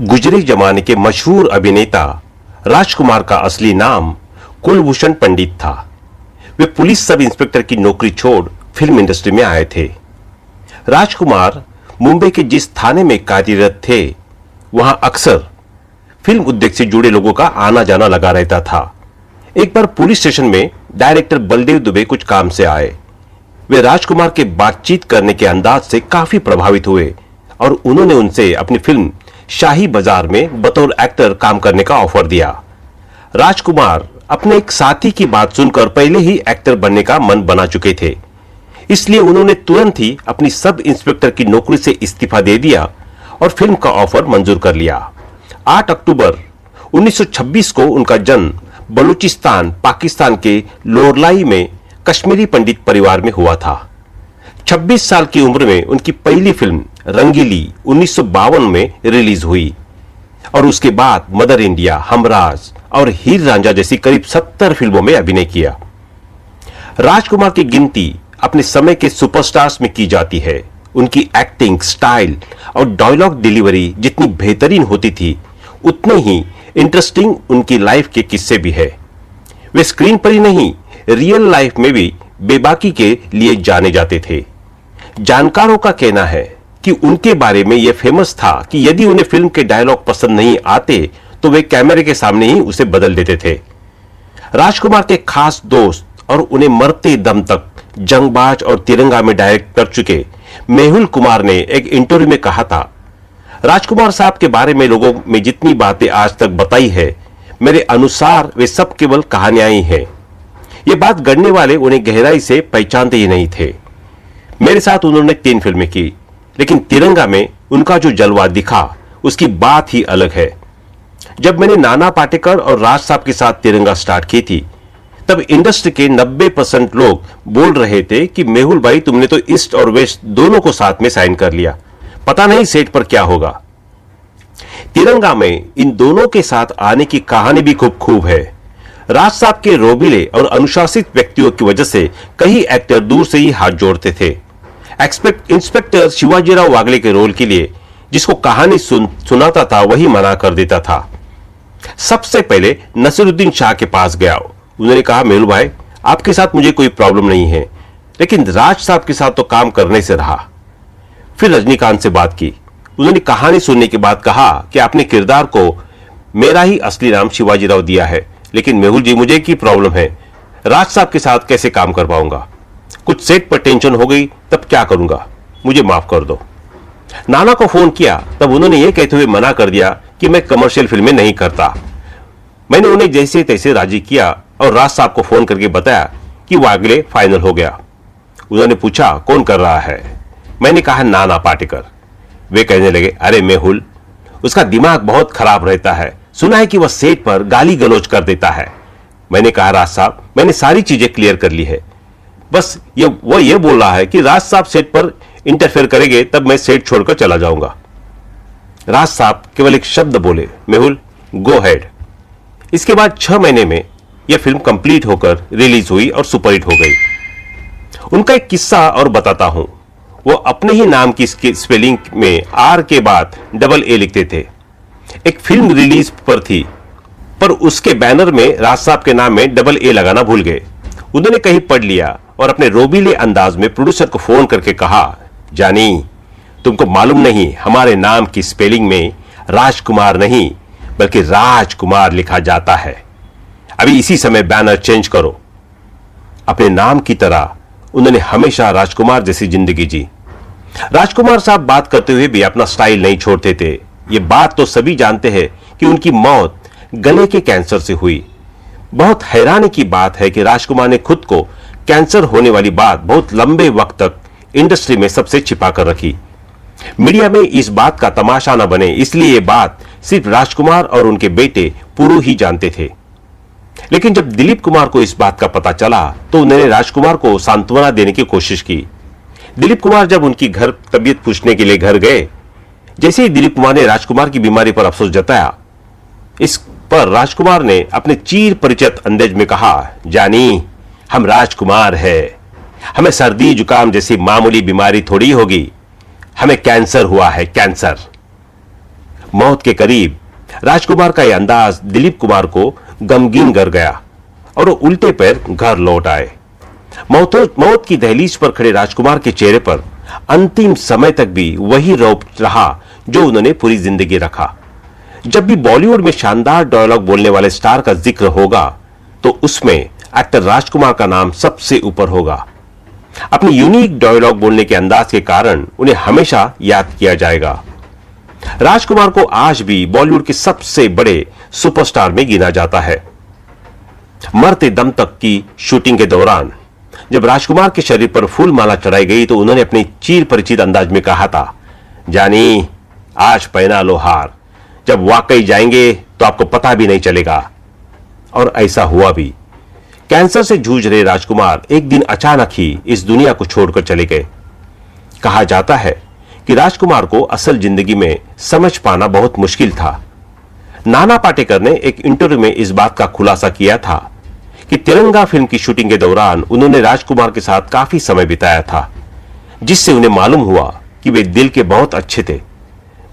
गुजरे जमाने के मशहूर अभिनेता राजकुमार का असली नाम कुलभूषण पंडित था। वे पुलिस सब इंस्पेक्टर की नौकरी छोड़ फिल्म इंडस्ट्री में आए थे। राजकुमार मुंबई के जिस थाने में कार्यरत थे, वहां अक्सर फिल्म उद्योग से जुड़े लोगों का आना जाना लगा रहता था। एक बार पुलिस स्टेशन में डायरेक्टर बलदेव दुबे कुछ काम से आए। वे राजकुमार के बातचीत करने के अंदाज से काफी प्रभावित हुए और उन्होंने उनसे अपनी फिल्म शाही बाजार में बतौर एक्टर काम करने का ऑफर दिया। राजकुमार अपने एक साथी की बात सुनकर पहले ही एक्टर बनने का मन बना चुके थे, इसलिए उन्होंने तुरंत ही अपनी सब इंस्पेक्टर की नौकरी से इस्तीफा दे दिया और फिल्म का ऑफर मंजूर कर लिया। 8 अक्टूबर 1926 को उनका जन्म बलूचिस्तान, पाकिस्तान के लोरलाई में कश्मीरी पंडित परिवार में हुआ था। 26 साल की उम्र में उनकी पहली फिल्म रंगीली 1952 में रिलीज हुई और उसके बाद मदर इंडिया, हमराज और हीर रांझा जैसी करीब 70 फिल्मों में अभिनय किया। राजकुमार की गिनती अपने समय के सुपरस्टार्स में की जाती है। उनकी एक्टिंग स्टाइल और डायलॉग डिलीवरी जितनी बेहतरीन होती थी, उतने ही इंटरेस्टिंग उनकी लाइफ के किस्से भी है। वे स्क्रीन पर ही नहीं, रियल लाइफ में भी बेबाकी के लिए जाने जाते थे। जानकारों का कहना है कि उनके बारे में यह फेमस था कि यदि उन्हें फिल्म के डायलॉग पसंद नहीं आते तो वे कैमरे के सामने ही उसे बदल देते थे। राजकुमार के खास दोस्त और उन्हें मरते दम तक जंगबाज और तिरंगा में डायरेक्ट कर चुके मेहुल कुमार ने एक इंटरव्यू में कहा था, राजकुमार साहब के बारे में लोगों में जितनी बातें आज तक बताई है, मेरे अनुसार वे सब केवल कहानियां ही हैं। ये बात गढ़ने वाले उन्हें गहराई से पहचानते ही नहीं थे। मेरे साथ उन्होंने 3 फिल्में की, लेकिन तिरंगा में उनका जो जलवा दिखा उसकी बात ही अलग है। जब मैंने नाना पाटेकर और राज साहब के साथ तिरंगा स्टार्ट की थी, तब इंडस्ट्री के 90% लोग बोल रहे थे कि मेहुल भाई, तुमने तो ईस्ट और वेस्ट दोनों को साथ में साइन कर लिया, पता नहीं सेट पर क्या होगा। तिरंगा में इन दोनों के साथ आने की कहानी भी खूब है। राज साहब के रोबीले और अनुशासित व्यक्तियों की वजह से कई एक्टर दूर से ही हाथ जोड़ते थे। इंस्पेक्टर शिवाजीराव वागले के रोल के लिए जिसको कहानी सुनाता था, वही मना कर देता था। सबसे पहले नसीरुद्दीन शाह के पास गया। उन्होंने कहा, मेहुल भाई, आपके साथ मुझे कोई प्रॉब्लम नहीं है, लेकिन राज साहब के साथ तो काम करने से रहा। फिर रजनीकांत से बात की। उन्होंने कहानी सुनने के बाद कहा कि आपने किरदार को मेरा ही असली नाम शिवाजीराव दिया है, लेकिन मेहुल जी, मुझे की प्रॉब्लम है, राज साहब के साथ कैसे काम कर पाऊंगा? कुछ सेट पर टेंशन हो गई, तब क्या करूंगा? मुझे माफ कर दो। नाना को फोन किया, तब उन्होंने यह कहते हुए मना कर दिया कि मैं कमर्शियल फिल्में नहीं करता। मैंने उन्हें जैसे तैसे राजी किया और राज साहब को फोन करके बताया कि वागले फाइनल हो गया। उन्होंने पूछा, कौन कर रहा है? मैंने कहा, नाना पाटेकर। वे कहने लगे, अरे मेहुल, उसका दिमाग बहुत खराब रहता है, सुना है कि वह सेट पर गाली गलौज कर देता है। मैंने कहा, राज साहब, मैंने सारी चीजें क्लियर कर ली है, बस वो ये बोल रहा है कि राज साहब सेट पर इंटरफेयर करेंगे तब मैं सेट छोड़कर चला जाऊंगा। राज साहब केवल एक शब्द बोले, मेहुल, गो हेड। इसके बाद 6 महीने में यह फिल्म कंप्लीट होकर रिलीज हुई और सुपरहिट हो गई। उनका एक किस्सा और बताता हूं। वो अपने ही नाम की स्पेलिंग में आर के बाद डबल ए लिखते थे। एक फिल्म रिलीज पर थी, पर उसके बैनर में राज साहब के नाम में डबल ए लगाना भूल गए। उन्होंने कहीं पढ़ लिया और अपने रोबीले अंदाज में प्रोड्यूसर को फोन करके कहा, जानी, तुमको मालूम नहीं, हमारे नाम की स्पेलिंग में राजकुमार नहीं बल्कि राजकुमार लिखा जाता है। अभी इसी समय बैनर चेंज करो। अपने नाम की तरह उन्होंने हमेशा राजकुमार जैसी जिंदगी जी। राजकुमार साहब बात करते हुए भी अपना स्टाइल नहीं छोड़ते थे। ये बात तो सभी जानते हैं कि उनकी मौत गले के कैंसर से हुई। बहुत हैरानी की बात है कि राजकुमार ने खुद को कैंसर होने वाली बात बहुत लंबे वक्त तक इंडस्ट्री में सबसे छिपा कर रखी। मीडिया में इस बात का तमाशा न बने, इसलिए ये बात सिर्फ राजकुमार और उनके बेटे पुरु ही जानते थे। लेकिन जब दिलीप कुमार को इस बात का पता चला तो उन्होंने राजकुमार को सांत्वना देने की कोशिश की। दिलीप कुमार जब उनकी घर तबीयत पूछने के लिए घर गए, जैसे ही दिलीप कुमार ने राजकुमार की बीमारी पर अफसोस जताया, इस पर राजकुमार ने अपने चीर परिचित अंदाज में कहा, जानी, हम राजकुमार है, हमें सर्दी जुकाम जैसी मामूली बीमारी थोड़ी होगी, हमें कैंसर हुआ है, कैंसर। मौत के करीब राजकुमार का यह अंदाज दिलीप कुमार को गमगीन कर गया और वो उल्टे पैर घर लौट आए। मौत की दहलीज पर खड़े राजकुमार के चेहरे पर अंतिम समय तक भी वही रौब रहा जो उन्होंने पूरी जिंदगी रखा। जब भी बॉलीवुड में शानदार डायलॉग बोलने वाले स्टार का जिक्र होगा तो उसमें एक्टर राजकुमार का नाम सबसे ऊपर होगा। अपनी यूनिक डायलॉग बोलने के अंदाज के कारण उन्हें हमेशा याद किया जाएगा। राजकुमार को आज भी बॉलीवुड के सबसे बड़े सुपरस्टार में गिना जाता है। मरते दम तक की शूटिंग के दौरान जब राजकुमार के शरीर पर फूल माला चढ़ाई गई तो उन्होंने अपने चीर परिचित अंदाज में कहा था, जानी आज पहना लो हार, जब वाकई जाएंगे तो आपको पता भी नहीं चलेगा। और ऐसा हुआ भी। कैंसर से जूझ रहे राजकुमार एक दिन अचानक ही इस दुनिया को छोड़कर चले गए। कहा जाता है कि राजकुमार को असल जिंदगी में समझ पाना बहुत मुश्किल था। नाना पाटेकर ने एक इंटरव्यू में इस बात का खुलासा किया था कि तिरंगा फिल्म की शूटिंग के दौरान उन्होंने राजकुमार के साथ काफी समय बिताया था, जिससे उन्हें मालूम हुआ कि वे दिल के बहुत अच्छे थे,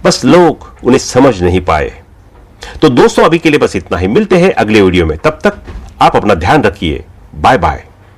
बस लोग उन्हें समझ नहीं पाए। तो दोस्तों, अभी के लिए बस इतना ही। मिलते हैं अगले वीडियो में, तब तक आप अपना ध्यान रखिए। Bye bye.